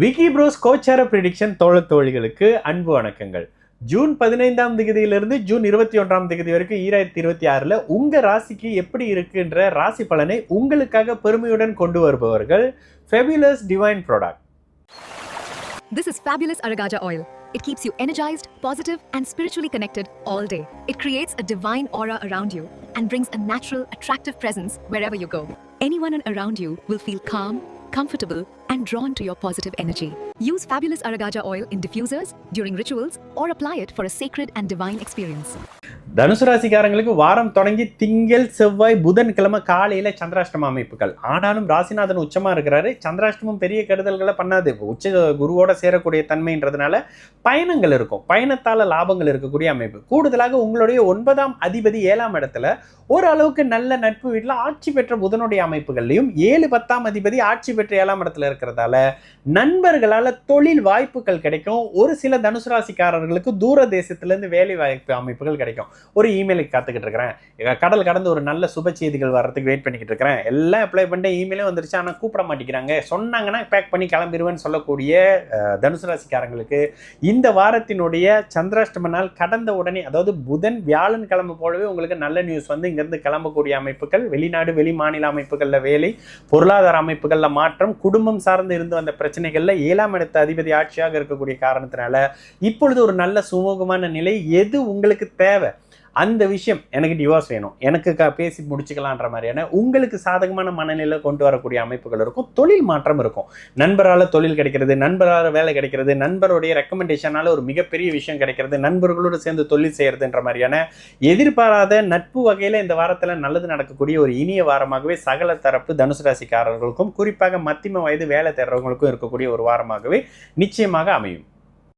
Vicky pros கோச்சார prediction தோழிகளுக்கு அன்பு வணக்கங்கள். ஜூன் 15ஆம் தேதியிலிருந்து ஜூன் 21ஆம் தேதி வரைக்கும் 2026 உங்க ராசிக்கு எப்படி இருக்குன்ற ராசி பலனை உங்களுக்காக பெருமையுடன் கொண்டு வருபவர்கள் fabulous divine product. This is Fabulous Aragaja oil. It keeps you energized, positive, and spiritually connected all day. It creates a divine aura around you and brings a natural, attractive presence wherever you go. Anyone around you will feel calm, comfortable, and drawn to your positive energy. Use Fabulous Aragaja oil in diffusers, during rituals, or apply it for a sacred and divine experience. தனுசு ராசிக்காரங்களுக்கு வாரம் தொடங்கி திங்கள் செவ்வாய் புதன்கிழமை காலையில சந்திராஷ்டம அமைப்புகள். ஆனாலும் ராசிநாதன் உச்சமா இருக்கிறாரு. சந்திராஷ்டமம் பெரிய கெடுதல்களை பண்ணாது. உச்ச குருவோட சேரக்கூடிய தன்மைன்றதுனால பயணங்கள் இருக்கும். பயணத்தால லாபங்கள் இருக்கக்கூடிய அமைப்பு. கூடுதலாக உங்களுடைய 9ஆம் அதிபதி 7ஆம் இடத்துல ஓரளவுக்கு நல்ல நட்பு வீட்டில் ஆட்சி பெற்ற புதனுடைய அமைப்புகள்லையும் 7-10ஆம் அதிபதி ஆட்சி பெற்ற 7ஆம் இடத்துல இருக்கிறதால நண்பர்களால தொழில் வாய்ப்புகள் கிடைக்கும். ஒரு சில தனுசு ராசிக்காரர்களுக்கு தூர தேசத்திலிருந்து வேலை வாய்ப்பு அமைப்புகள் கிடைக்கும். ஒரு இமெயிலுக்கு காத்துக்கிட்டு இருக்கிறேன், கடல் கடந்து ஒரு நல்ல சுப செய்திகள் வர்றதுக்கு வெயிட் பண்ணிக்கிட்டு இருக்கிறேன், எல்லாம் அப்ளை பண்ணிட்டு இமெயிலே வந்துருச்சு, ஆனால் கூப்பிட மாட்டேங்கிறாங்க, சொன்னாங்கன்னா பேக் பண்ணி கிளம்பிடுவேன்னு சொல்லக்கூடிய தனுசு ராசிக்காரங்களுக்கு இந்த வாரத்தினுடைய சந்திராஷ்டம நாள் கடந்த உடனே, அதாவது புதன் வியாழன் கிளம்பு போலவே உங்களுக்கு நல்ல நியூஸ் வந்து இங்கிருந்து கிளம்பக்கூடிய அமைப்புகள், வெளிநாடு வெளி மாநில அமைப்புகளில் வேலை, பொருளாதார அமைப்புகளில் மாற்றம், குடும்பம் சார்ந்து இருந்து வந்த பிரச்சனைகளில் 7ஆம் இடத்த அதிபதி ஆட்சியாக இருக்கக்கூடிய காரணத்தினால இப்பொழுது ஒரு நல்ல சுமூகமான நிலை. எது உங்களுக்கு தேவை, அந்த விஷயம், எனக்கு டிவோர்ஸ் வேணும், எனக்கு பேசி முடிச்சுக்கலான்ற மாதிரியான உங்களுக்கு சாதகமான மனநிலை கொண்டு வரக்கூடிய அமைப்புகள் இருக்கும். தொழில் மாற்றம் இருக்கும். நண்பரால் தொழில் கிடைக்கிறது, நண்பரால் வேலை கிடைக்கிறது, நண்பருடைய ரெக்கமெண்டேஷனால ஒரு மிகப்பெரிய விஷயம் கிடைக்கிறது, நண்பர்களோடு சேர்ந்து தொழில் செய்யறதுன்ற மாதிரியான எதிர்பாராத நட்பு வகையில் இந்த வாரத்தில் நல்லது நடக்கக்கூடிய ஒரு இனிய வாரமாகவே சகல தரப்பு தனுசு ராசிக்காரர்களுக்கும் குறிப்பாக மத்தியம வயது வேலை தேடுறவங்களுக்கும் இருக்கக்கூடிய ஒரு வாரமாகவே நிச்சயமாக அமையும்.